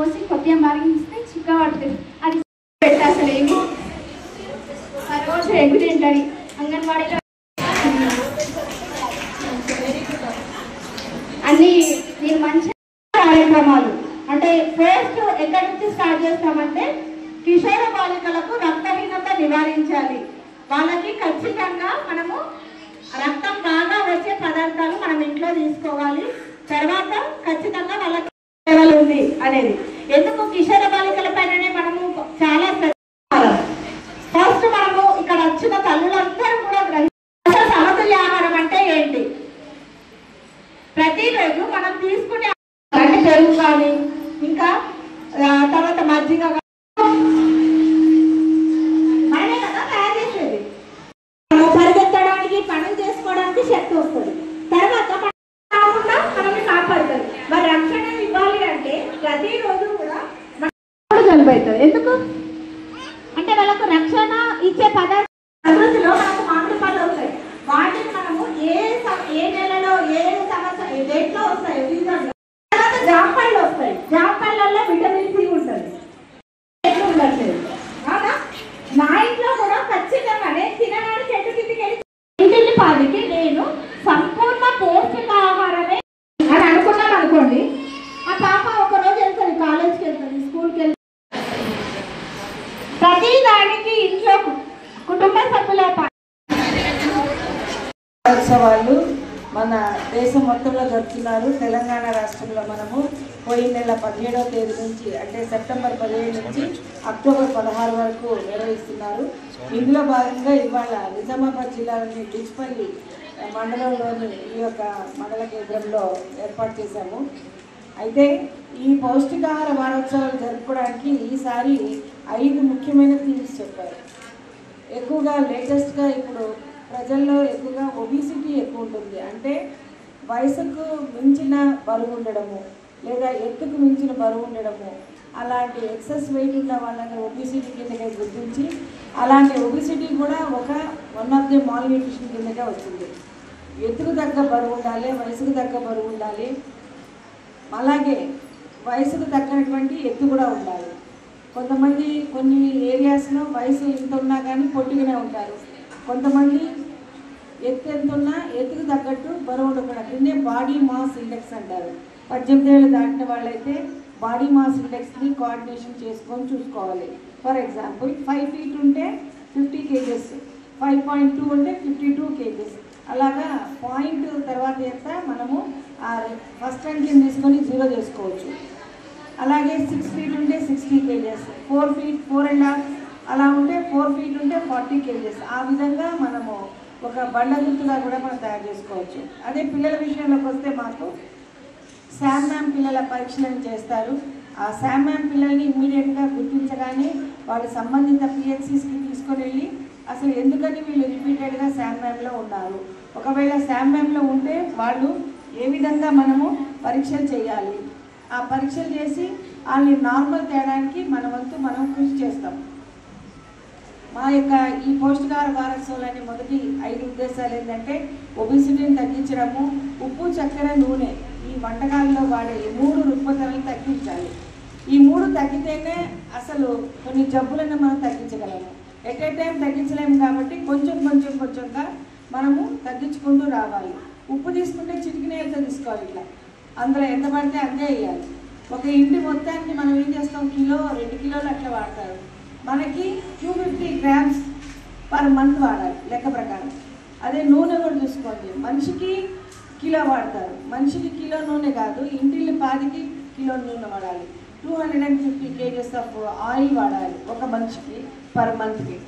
పోసి కొద్దిగా మరిగిస్తే చిక్క పడుతుంది. అది పెట్టి అసలు ఏమో రోజు ఎగ్గు తింటుంది అంగన్వాడీలో. అన్ని నేను మంచి కార్యక్రమాలు అంటే ఫస్ట్ ఎక్కడి నుంచి స్టార్ట్ చేస్తామంటే కిషోర బాలికలకు రక్తహీనత నివారించాలి. వాళ్ళకి ఖచ్చితంగా మనము రక్తం బాగా వచ్చే పదార్థాలు మనం ఇంట్లో తీసుకోవాలి. తర్వాత ఖచ్చితంగా వాళ్ళకి లెవెల్ ఉంది అనేది. ఎందుకు కిషోర బాలికల పైననే మనము చాలా ఫస్ట్ మనము ఇక్కడ వచ్చిన తల్లులందరూ కూడా గ్రహించాలి సమతుల్య ఆహారం అంటే ఏంటి. ప్రతిరోజు మనం తీసుకునే అంటే పెరుగు కానీ ఇంకా తర్వాత మజ్జిగ మనమే కదా తయారు చేసేది. పరిగెత్తడానికి పనులు చేసుకోవడానికి శక్తి వస్తుంది. తర్వాత మనల్ని కాపాడుతుంది. మరి రక్షణ ఇవ్వాలి అంటే ప్రతిరోజు కూడా జలుబు అవుతుంది. ఎందుకు అంటే వాళ్ళకు రక్షణ ఇచ్చే పదార్థం ప్రకృతిలో మనకు మామిడి పళ్ళు వస్తాయి. వాటిని మనము ఏ నెలలో ఏ సంవత్సరం ఏ డేట్లో వస్తాయి సీజన్లో. తర్వాత జాంపళ్ళు వస్తాయి. జాంపళ్ళల్లో విటమిన్ సి ఉంటుంది. ఉండట్లేదు అవునా. మా ఇంట్లో కూడా ఖచ్చితంగా నేను తినడానికి చెట్టు కిందికి వెళ్ళి ఇంటిల్లి పాదికి నేను సంపూర్ణ పౌష్టికాహారమే అని అనుకున్నాను అనుకోండి. ఆ పాప ఒకరోజు వెళ్తుంది, కాలేజ్కి వెళ్తుంది, స్కూల్కి వెళ్తుంది. ప్రతి దానికి ఇంట్లో కుటుంబ సభ్యుల ఉత్సవాలు మన దేశం మొత్తంలో జరుపుతున్నారు. తెలంగాణ రాష్ట్రంలో మనము పోయిన నెల 17వ తేదీ నుంచి అంటే సెప్టెంబర్ 17 నుంచి అక్టోబర్ 16 వరకు నిర్వహిస్తున్నారు. ఇందులో భాగంగా ఇవాళ నిజామాబాద్ జిల్లాలోని డిచ్పల్లి మండలంలోని ఈ యొక్క మండల కేంద్రంలో ఏర్పాటు చేశాము. అయితే ఈ పౌష్టికాహార వారోత్సవాలు జరుపుకోవడానికి ఈసారి 5 ముఖ్యమైన థీమ్స్ చెప్పారు. ఎక్కువగా లేటెస్ట్గా ఇప్పుడు ప్రజల్లో ఎక్కువగా ఒబిసిటీ ఎక్కువ ఉంటుంది. అంటే వయసుకు మించిన బరువు ఉండడము లేదా ఎత్తుకు మించిన బరువు ఉండడము, అలాంటి ఎక్సెస్ వెయిట్ ఉన్న వాళ్ళని ఒబిసిటీ కిందకే గుర్తించి అలాంటి ఒబిసిటీ కూడా one of the mall nutrition కిందకే వస్తుంది. ఎత్తుకు తగ్గ బరువు ఉండాలి, వయసుకు తగ్గ బరువు ఉండాలి, అలాగే వయసుకు తగ్గనటువంటి ఎత్తు కూడా ఉండాలి. కొంతమంది కొన్ని ఏరియాస్లో వయసు ఎంత ఉన్నా కానీ పొట్టిగానే ఉంటారు. కొంతమంది ఎత్తు ఎంత ఉన్నా ఎత్తుకు తగ్గట్టు బరువు ఉండకుండా దీన్నే బాడీ మాస్ ఇండెక్స్ అంటారు. 18 ఏళ్ళు దాటిన వాళ్ళైతే బాడీ మాస్ ఇండెక్స్ని కోఆర్డినేషన్ చేసుకొని చూసుకోవాలి. ఫర్ ఎగ్జాంపుల్ 5 feet ఉంటే 50 kgs, 5.2 ఉంటే 52 kgs. అలాగా పాయింట్ తర్వాత ఎంత మనము ఫస్ట్ ర్యాంకింగ్ తీసుకొని 0 చేసుకోవచ్చు. అలాగే 6 feet ఉంటే 60 kgs, 4 feet 4.5 అలా ఉంటే 4 feet ఉంటే 40 kgs. ఆ విధంగా మనము ఒక బండ గుర్తుగా కూడా మనం తయారు చేసుకోవచ్చు. అదే పిల్లల విషయంలోకి వస్తే మాకు శామ్ మ్యామ్ పిల్లల పరీక్షలను చేస్తారు. ఆ శామ్ మ్యామ్ పిల్లల్ని ఇమ్మీడియట్గా గుర్తించగానే వాళ్ళు సంబంధిత పిహెచ్సిస్కి తీసుకొని వెళ్ళి అసలు ఎందుకని వీళ్ళు రిపీటెడ్గా శామ్ మ్యామ్లో ఉన్నారు, ఒకవేళ శామ్ మ్యామ్లో ఉంటే వాళ్ళు ఏ విధంగా మనము పరీక్షలు చేయాలి, ఆ పరీక్షలు చేసి వాళ్ళని నార్మల్ తేడానికి మనం కృషి చేస్తాం. మా యొక్క ఈ పౌష్టికాహార వారోత్సవాలని మొదటి 5 ఉద్దేశాలు ఏంటంటే ఒబిసిటీని తగ్గించడము, ఉప్పు చక్కెర నూనె ఈ వంటకాల్లో వాడే 3 రుగ్మతలను తగ్గించాలి. ఈ 3 తగ్గితేనే అసలు కొన్ని జబ్బులను మనం తగ్గించగలము. ఎట్ ఏ టైం తగ్గించలేము కాబట్టి కొంచెంగా మనము తగ్గించుకుంటూ రావాలి. ఉప్పు తీసుకుంటే చిటికినేలతో తీసుకోవాలి. ఇట్లా అందులో ఎంత పడితే అంతే వేయాలి. ఒక ఇంటి మొత్తానికి మనం ఏం చేస్తాం, కిలో 2 కిలోలు అట్లా వాడతారు. మనకి 250 grams పర్ మంత్ వాడాలి లెక్క ప్రకారం. అదే నూనె కూడా చూసుకోండి, మనిషికి కిలో వాడతారు. మనిషికి కిలో నూనె కాదు, ఇంటిల్లి పాదికి కిలో నూనె వాడాలి. 250 kgs ఆఫ్ ఆయిల్ వాడాలి ఒక మనిషికి పర్ మంత్కి.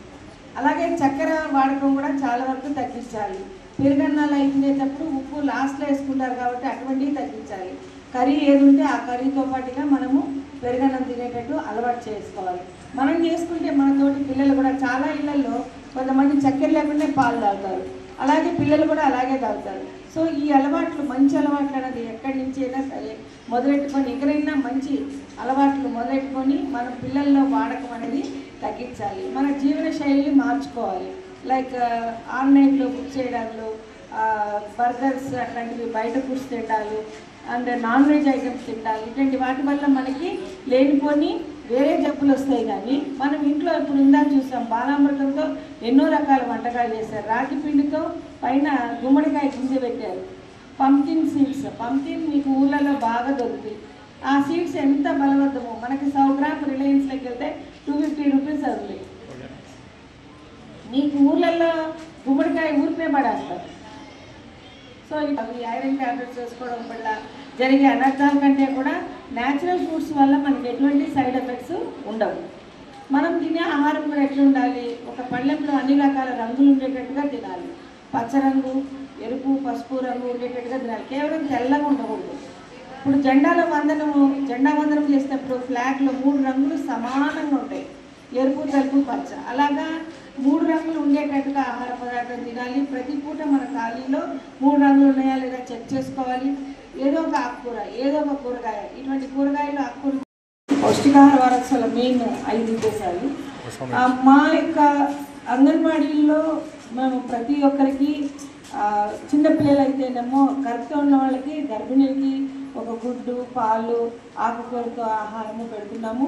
అలాగే చక్కెర వాడకం కూడా చాలా వరకు తగ్గించాలి. పెరుగన్నాలు అయిపోయేటప్పుడు ఉప్పు లాస్ట్లో వేసుకుంటారు కాబట్టి అటువంటివి తగ్గించాలి. కర్రీ ఏది ఉంటే ఆ కర్రీతో పాటుగా మనము పెరుగన్నం తినేటట్టు అలవాటు చేసుకోవాలి. మనం చేసుకుంటే మనతోటి పిల్లలు కూడా చాలా ఇళ్లలో కొంతమంది చక్కెర లేకుండా పాలు తాగుతారు, అలాగే పిల్లలు కూడా అలాగే తాగుతారు. సో ఈ అలవాట్లు మంచి అలవాట్లు అనేది ఎక్కడి నుంచి అయినా సరే మొదలెట్టుకొని ఎక్కడైనా మంచి అలవాట్లు మొదలెట్టుకొని మనం పిల్లల్లో వాడకం అనేది తగ్గించాలి. మన జీవన శైలిని మార్చుకోవాలి. లైక్ ఆన్లైన్లో బుక్ చేయడాలు, బర్గర్స్ అట్లాంటివి బయట ఫుడ్స్ తినడాలు, అండ్ నాన్ వెజ్ ఐటమ్స్ తింటాలి. ఇటువంటి వాటి వల్ల మనకి లేనిపోని వేరే జబ్బులు వస్తాయి. కానీ మనం ఇంట్లో ఇప్పుడు ఉందా చూసాం, బాలామృతంతో ఎన్నో రకాల వంటకాలు చేశారు. రాగి పిండితో పైన గుమ్మడికాయ గింజ పెట్టారు. పంకిన్ సీడ్స్, పంకిన్ మీకు ఊళ్ళలో బాగా దొరుకుతాయి. ఆ సీడ్స్ ఎంత బలవంతమో, మనకి 100 గ్రామ్ రిలయన్స్లోకి వెళ్తే 250 రూపీస్ అవుతుంది. మీకు ఊళ్ళల్లో గుమ్మడికాయ ఊరికే పడేస్తారు. సో అవి ఐరన్ ట్యాబ్లెట్స్ వేసుకోవడం వల్ల జరిగే అనర్థాల కంటే కూడా న్యాచురల్ ఫుడ్స్ వల్ల మనకి ఎటువంటి సైడ్ ఎఫెక్ట్స్ ఉండవు. మనం తినే ఆహారం కూడా ఎట్లా ఉండాలి, ఒక పళ్ళెంలో అన్ని రకాల రంగులు ఉండేటట్టుగా తినాలి. పచ్చరంగు, ఎరుపు, పసుపు రంగు ఉండేటట్టుగా తినాలి. కేవలం తెల్లగా ఉండకూడదు. ఇప్పుడు జెండా వందనం చేసేటప్పుడు ఫ్లాగ్లో 3 రంగులు సమానంగా ఉంటాయి, ఎరుపు, తెలుపు, పచ్చ. అలాగా 3 రంగులు ఉండేటట్టుగా ఆహార పదార్థం తినాలి. ప్రతి పూట మన ఖాళీలో 3 రంగులు ఉన్నాయా లేదా చెక్ చేసుకోవాలి. ఏదో ఒక ఆకుకూర, ఏదో ఒక కూరగాయ, ఇటువంటి కూరగాయలు, ఆకుకూరలు పౌష్టికాహార వారోత్సవాల మెయిన్ 5 ఉద్దేశాలు. మా యొక్క అంగన్వాడీల్లో మేము ప్రతి ఒక్కరికి చిన్నపిల్లలు అయితేనేమో గర్భంతో ఉన్న వాళ్ళకి, గర్భిణీలకి ఒక గుడ్డు, పాలు, ఆకుకూరతో ఆహారము పెడుతున్నాము.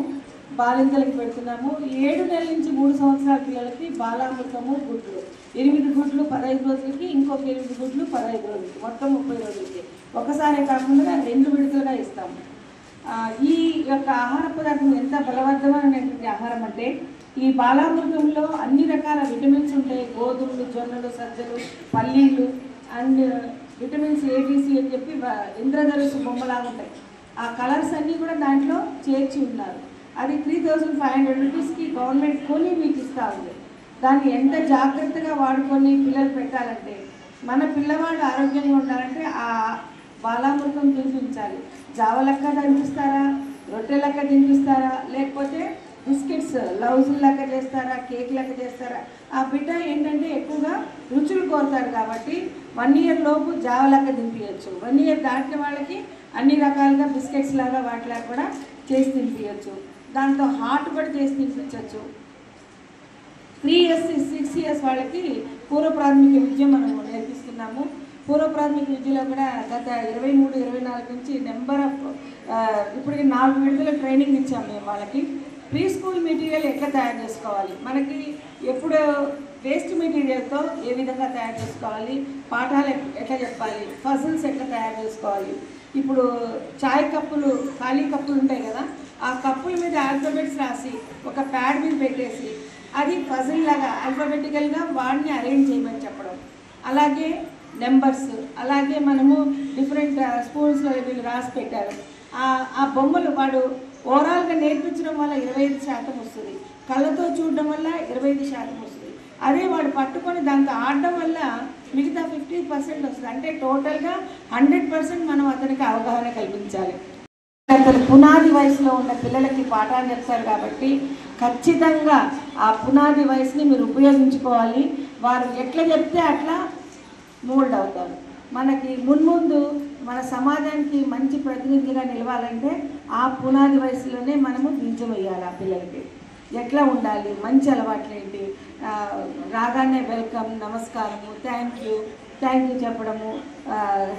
బాలింతలకు పెడుతున్నాము. 7 నెలల నుంచి 3 సంవత్సరాల పిల్లలకి బాలామృతము, గుడ్లు 8 గుడ్లు 15 రోజులకి, ఇంకొక 8 గుడ్లు 15 రోజులకి, మొత్తం 30 రోజులకి. ఒకసారి కాకుండా 2 విడతలుగా ఇస్తాము. ఈ యొక్క ఆహార పదార్థం ఎంత బలవంతమైనటువంటి ఆహారం అంటే, ఈ బాలామృతంలో అన్ని రకాల విటమిన్స్ ఉంటాయి. గోధుమలు, జొన్నలు, సజ్జలు, పల్లీలు అండ్ విటమిన్స్ ఏబిసి అని చెప్పి ఇంద్రధనుసు బొమ్మలాగా ఉంటాయి. ఆ కలర్స్ అన్నీ కూడా దాంట్లో చేర్చి ఉన్నారు. అది 3500 రూపీస్కి గవర్నమెంట్ కొని మీకు ఇస్తూ ఉంది. దాన్ని ఎంత జాగ్రత్తగా వాడుకొని పిల్లలు పెట్టాలంటే, మన పిల్లవాడు ఆరోగ్యంగా ఉండాలంటే ఆ బాలామృతం తినిపించాలి. జావ లెక్క తినిపిస్తారా, రొట్టె లెక్క తినిపిస్తారా, లేకపోతే బిస్కెట్స్ లౌజులు లెక్క చేస్తారా, కేక్ లెక్క చేస్తారా? ఆ బిడ్డ ఏంటంటే ఎక్కువగా రుచులు కోరుతారు కాబట్టి 1 ఇయర్ లోపు జావ లెక్క తినిపించచ్చు. 1 ఇయర్ దాటిన వాళ్ళకి అన్ని రకాలుగా బిస్కెట్స్ లాగా వాటిలా కూడా చేసి తినిపించచ్చు. దాంతో హాట్ కూడా చేసి తినిపించవచ్చు. 3 ఇయర్స్ 6 ఇయర్స్ వాళ్ళకి పూర్వ ప్రాథమిక విద్య మనము నేర్పిస్తున్నాము. పూర్వ ప్రాథమిక విద్యలో కూడా గత 23-24 నుంచి నెంబర్ ఆఫ్ ఇప్పటికి 4 విడుదల ట్రైనింగ్ ఇచ్చాము మేము వాళ్ళకి. ప్రీ స్కూల్ మెటీరియల్ ఎట్లా తయారు చేసుకోవాలి, మనకి ఎప్పుడు వేస్ట్ మెటీరియల్తో ఏ విధంగా తయారు చేసుకోవాలి, పాఠాలు ఎట్లా చెప్పాలి, పజిల్స్ ఎట్లా తయారు చేసుకోవాలి. ఇప్పుడు చాయ్ కప్పులు, ఖాళీ కప్పులు ఉంటాయి కదా, ఆ కప్పుల మీద ఆల్ఫాబెట్స్ రాసి ఒక ప్యాడ్ మీద పెట్టేసి అది పజిల్ లాగా ఆల్ఫాబెటికల్గా వాడిని అరేంజ్ చేయమని చెప్పడం. అలాగే నెంబర్స్, అలాగే మనము డిఫరెంట్ స్కూల్స్లో వీళ్ళు రాసి పెట్టారు. ఆ బొమ్మలు వాడు ఓవరాల్గా నేర్పించడం వల్ల 25% వస్తుంది, కళ్ళతో చూడడం వల్ల 25% వస్తుంది. అదే వాడు పట్టుకొని దాంతో ఆడడం వల్ల మిగతా 50% వస్తుంది. అంటే టోటల్గా 100% మనం అతనికి అవగాహన కల్పించాలి. అసలు పునాది వయసులో ఉన్న పిల్లలకి పాఠాలు చెప్తారు కాబట్టి ఖచ్చితంగా ఆ పునాది వయసుని మీరు ఉపయోగించుకోవాలి. వారు ఎట్లా చెప్తే అట్లా మోల్డ్ అవుతారు. మనకి మున్ముందు మన సమాజానికి మంచి ప్రతినిధిగా నిలవాలంటే ఆ పునాది వయసులోనే మనము బీజం వేయాలి. ఆ పిల్లలకి ఎట్లా ఉండాలి, మంచి అలవాట్లు ఏంటి, రాగానే వెల్కమ్, నమస్కారము, థ్యాంక్ యూ చెప్పడము,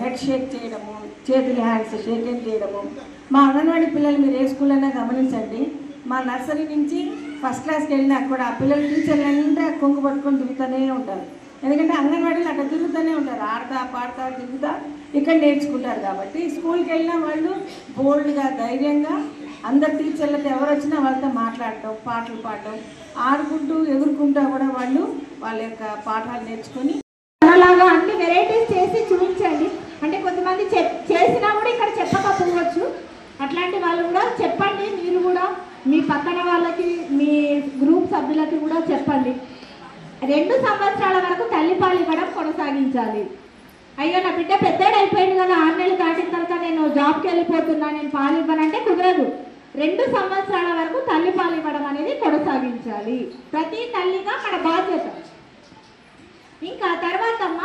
హెడ్ షేక్ చేయడము, చేతులు హ్యాండ్స్ షేక్ హ్యాండ్ చేయడము. మా అంగన్వాడీ పిల్లలు మీరు ఏ స్కూల్ అయినా గమనించండి, మా నర్సరీ నుంచి ఫస్ట్ క్లాస్కి వెళ్ళినా కూడా ఆ పిల్లలు టీచర్లు అంటే కొంగు పట్టుకొని తిరుగుతూనే ఉంటారు. ఎందుకంటే అంగన్వాడీలు అక్కడ తిరుగుతూనే ఉంటారు, ఆడతా పాడతా తిరుగుతా ఇక్కడ నేర్చుకుంటారు. కాబట్టి స్కూల్కి వెళ్ళినా వాళ్ళు బోల్డ్గా, ధైర్యంగా అందరు టీచర్లతో ఎవరు వచ్చినా వాళ్ళతో మాట్లాడటం, పాటలు పాడటం, ఆడుకుంటూ ఎగురుకుంటూ కూడా వాళ్ళు వాళ్ళ యొక్క పాఠాలు నేర్చుకొని అలాగా అన్ని వెరైటీస్ చేసి చూపించండి. అంటే కొంతమంది చేసినా కూడా ఇక్కడ చెప్పకపోవచ్చు, అట్లాంటి వాళ్ళు కూడా చెప్పండి. మీరు కూడా మీ పక్కన వాళ్ళకి, మీ గ్రూప్ సభ్యులకి కూడా చెప్పండి. 2 సంవత్సరాల వరకు తల్లిపాలు ఇవ్వడం కొనసాగించాలి. అయ్యో నా బిడ్డ పెద్దడు అయిపోయింది కదా, 6 నెలలు దాటిన తర్వాత నేను జాబ్కి వెళ్ళిపోతున్నా, నేను పాలు ఇవ్వనంటే కుదరదు. 2 సంవత్సరాల వరకు తల్లిపాలు ఇవ్వడం అనేది కొనసాగించాలి. ప్రతి తల్లిగా మన బాధ్యత. ఇంకా తర్వాత అమ్మ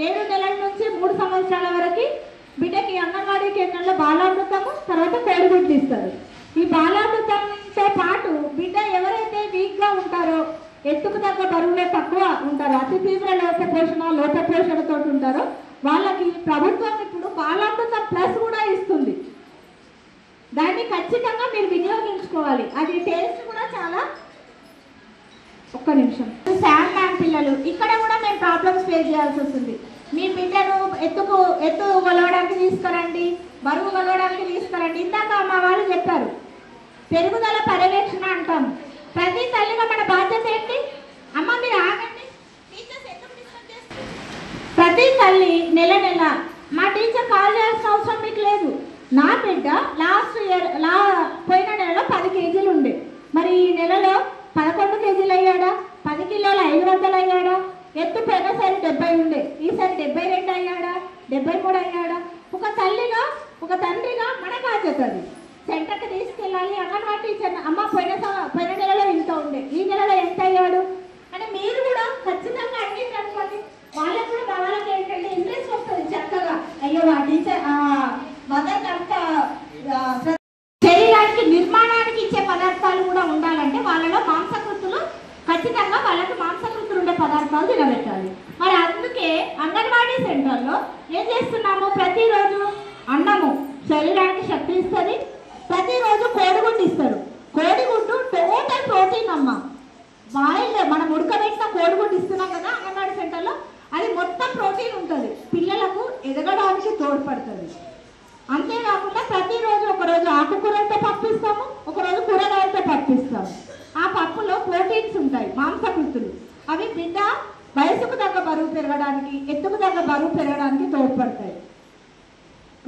7 నెలల నుంచి 3 సంవత్సరాల వరకు బిడ్డకి అంగన్వాడీ కేంద్రంలో బాలామృతము, తర్వాత కోడిగుడ్లు ఇస్తారు. ఈ బాలామృతంతో పాటు బిడ్డ ఎవరైతే వీక్గా ఉంటారో, ఎత్తుకు తగ్గ బరువులో తక్కువ ఉంటారో, అతి తీవ్ర లోపపోషణతో ఉంటారో వాళ్ళకి ప్రభుత్వం ఇప్పుడు బాలామృత ప్లస్ కూడా ఇస్తుంది. దాన్ని ఖచ్చితంగా మీరు వినియోగించుకోవాలి. అది టేస్ట్ కూడా చాలా. ఒక్క నిమిషం. శామ్ మ్యామ్ పిల్లలు ఇక్కడ కూడా మేము ప్రాబ్లమ్స్ ఫేస్ చేయాల్సి వస్తుంది. మీ బిడ్డను ఎత్తు కొలవడానికి తీసుకురండి, బరువు కొలవడానికి తీసుకురండి. ఇందాక మా వాళ్ళు చెప్పారు పెరుగుదల పర్యవేక్షణ అంటాం. ప్రతి తల్లిగా మన బాధ్యత ఏంటి? అమ్మ మీరు ఆగండి. టీచర్స్ ఎందుకు డిస్టర్బ్ చేస్తారు? ప్రతి తల్లి నెల నెల మా టీచర్ కాల్ చేయాల్సిన అవసరం మీకు లేదు. నా బిడ్డ లాస్ట్ ఇయర్ పోయిన నెలలో 10 కేజీలు ఉండే, మరి ఈ నెలలో 11 కేజీలు అయ్యాడా? 10 కిలోల 500 అయ్యాడా? ఎత్తు పోయినసారి 70 ఉండే, ఈసారి 72 అయ్యాడా? 73 అయ్యాడా? ఒక తల్లిగా ఒక తండ్రిగా మన బాధ్యత అది. సెంటర్కి తీసుకెళ్ళాలి. అంగన్వాడీ టీచర్ అమ్మ పోయిన నెలలో ఇంత ఉండే, ఈ నెలలో ఎంత అయ్యాడు అని మీరు కూడా ఖచ్చితంగా అడిగింది అనుకోండి. వాళ్ళకు కూడా వాళ్ళకి ఏంటంటే ఇంట్రెస్ట్ వస్తుంది చక్కగా. అయ్యో ఆ టీచర్ మదర్ అంత శరీరానికి నిర్మాణానికి ఇచ్చే పదార్థాలు కూడా ఉండాలంటే వాళ్ళలో మాంసకృతులు ఖచ్చితంగా వాళ్ళకి మాంసకృతులు ఉండే పదార్థాలు తినబెట్టాలి. మరి అందుకే అంగన్వాడీ సెంటర్లో ఏం చేస్తున్నాము? ప్రతిరోజు అన్నము శరీరానికి శక్తి ఇస్తుంది. ప్రతిరోజు కోడిగుడ్డు ఇస్తారు. కోడిగుడ్డు టోటల్ ప్రోటీన్ అమ్మ. బాయిల్ మనం ఉడకబెట్టిన కోడిగుడ్డు ఇస్తున్నాం కదా అంగన్వాడీ సెంటర్లో, అది మొత్తం ప్రోటీన్ ఉంటుంది. పిల్లలకు ఎదగడానికి తోడ్పడుతుంది. అంతేకాకుండా ప్రతిరోజు ఒకరోజు ఆకుకూరలతో పప్పు ఇస్తాము, ఒకరోజు కూరగాయలతో పప్పు ఇస్తాము. ఆ పప్పులో ప్రోటీన్స్ ఉంటాయి, మాంసకృతులు. అవి బిడ్డ వయసుకు తగ్గ బరువు పెరగడానికి, ఎత్తుకు తగ్గ బరువు పెరగడానికి తోడ్పడతాయి.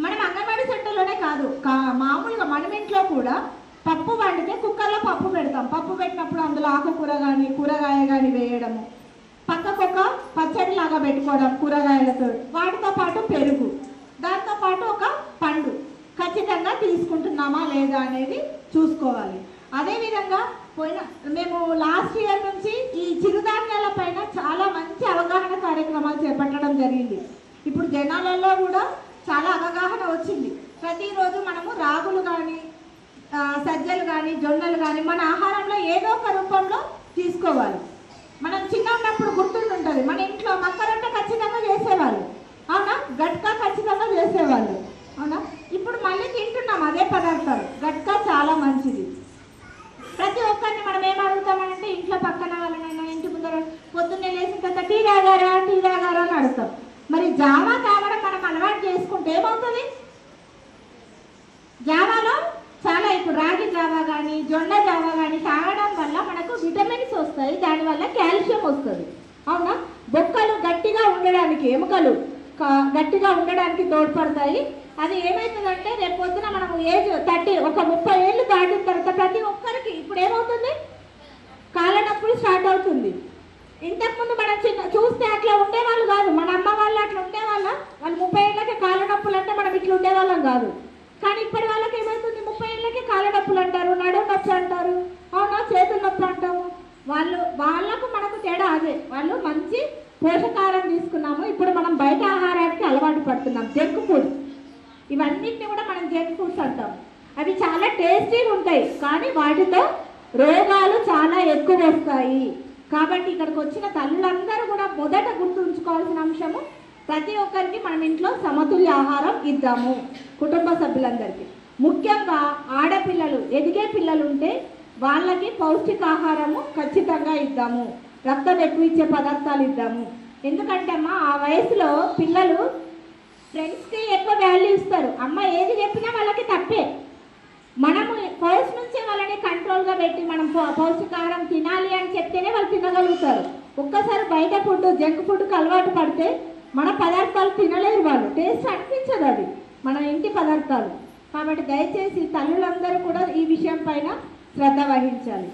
మనం అంగన్వాడీ సెంటర్లోనే కాదు, మామూలుగా మనం ఇంట్లో కూడా పప్పు వండితే కుక్కర్లో పప్పు పెడతాం. పప్పు పెట్టినప్పుడు అందులో ఆకుకూర కానీ కూరగాయ కానీ వేయడము, పక్కకొక పచ్చడి లాగా పెట్టుకోవడం కూరగాయలతో, వాటితో పాటు పెరుగు, దాంతో పాటు ఒక పండు ఖచ్చితంగా తీసుకుంటున్నామా లేదా అనేది చూసుకోవాలి. అదేవిధంగా మేము లాస్ట్ ఇయర్ నుంచి ఈ చిరుధాన్యాల పైన చాలా మంచి అవగాహన కార్యక్రమాలు చేపట్టడం జరిగింది. ఇప్పుడు జనాలలో కూడా చాలా అవగాహన వచ్చింది. ప్రతిరోజు మనము రాగులు కానీ సజ్జలు కానీ జొన్నలు కానీ మన ఆహారంలో ఏదో ఒక రూపంలో తీసుకోవాలి. మనం చిన్న ఉన్నప్పుడు గుర్తుంటుంది, మన ఇంట్లో మక్కరొట్ట ఖచ్చితంగా చేసేవాళ్ళు, అవునా? గట్కా ఖచ్చితంగా చేసేవాళ్ళు, అవునా? ఇప్పుడు మళ్ళీ తింటున్నాం అదే పదార్థాలు. గట్కా చాలా మంచిది. ప్రతి ఒక్కరిని మనం ఏం అడుగుతామంటే ఇంట్లో పక్కన వాళ్ళనైనా ఇంటి ముందర పొద్దున్నే లేచిన తర్వాత టీ తాగారా అని అడుగుతాం. మరి జావా తాగడం మనం అలవాటు చేసుకుంటే ఏమవుతుంది? జావాలో చాలా ఇప్పుడు రాగి జావా కానీ జొన్న జావా కానీ తాగడం వల్ల మనకు విటమిన్స్ వస్తాయి, దానివల్ల కాల్షియం వస్తుంది, అవునా? బొక్కలు గట్టిగా ఉండడానికి, ఎముకలు గట్టిగా ఉండడానికి తోడ్పడతాయి. అది ఏమవుతుందంటే రేపు పొద్దున మనము ఏజ్ 30 ఒక 30 ఏళ్ళు దాటిన తర్వాత ప్రతి ఒక్కరికి ఇప్పుడు ఏమవుతుంది? కాళ్ళ నొప్పులు స్టార్ట్ అవుతుంది. ఇంతకుముందు మనం చూస్తే అట్లా ఉండేవాళ్ళు కాదు. మన అమ్మ వాళ్ళు అట్లా ఉండేవాళ్ళ, వాళ్ళు 30 ఏళ్ళకి కాళ్ళ నొప్పులు అంటే మనం ఇట్లా ఉండేవాళ్ళం కాదు. కానీ ఇప్పటి వాళ్ళకి ఏమవుతుంది? 30 ఏళ్ళకి కాళ్ళ నొప్పులు అంటారు, నడుము నొప్పి అంటారు, అవునా? చేతుల నొప్పి అంటాము. వాళ్ళకు మనకు తేడా అదే. వాళ్ళు మంచి పోషకాహారం తీసుకున్నాము, ఇప్పుడు మనం బయట ఆహారానికి అలవాటు పడుతున్నాం. జంక్ ఫుడ్, ఇవన్నిటిని కూడా మనం జంక్ ఫుడ్స్ అంటాం. అవి చాలా టేస్టీగా ఉంటాయి, కానీ వాటితో రోగాలు చాలా ఎక్కువ వస్తాయి. కాబట్టి ఇక్కడికి వచ్చిన తల్లులందరూ కూడా మొదట గుర్తుంచుకోవాల్సిన అంశము, ప్రతి ఒక్కరికి మనం ఇంట్లో సమతుల్య ఆహారం ఇద్దాము. కుటుంబ సభ్యులందరికీ, ముఖ్యంగా ఆడపిల్లలు, ఎదిగే పిల్లలు ఉంటే వాళ్ళకి పౌష్టికాహారము ఖచ్చితంగా ఇద్దాము. రక్తం ఎక్కువ ఇచ్చే పదార్థాలు ఇద్దాము. ఎందుకంటే అమ్మ ఆ వయసులో పిల్లలు ఫ్రెండ్స్కి ఎక్కువ వాల్యూ ఇస్తారు. అమ్మ ఏది చెప్పినా వాళ్ళకి తప్పే. మనము ఫస్ట్ నుంచే వాళ్ళని కంట్రోల్గా పెట్టి మనం పౌష్టికాహారం తినాలి అని చెప్తేనే వాళ్ళు తినగలుగుతారు. ఒక్కసారి బయట ఫుడ్ జంక్ ఫుడ్కి అలవాటు పడితే మన పదార్థాలు తినలేరు వాళ్ళు, టేస్ట్ అనిపించదు అది మన ఇంటి పదార్థాలు. కాబట్టి దయచేసి తల్లులందరూ కూడా ఈ విషయం పైన శ్రద్ధ వహించాలి.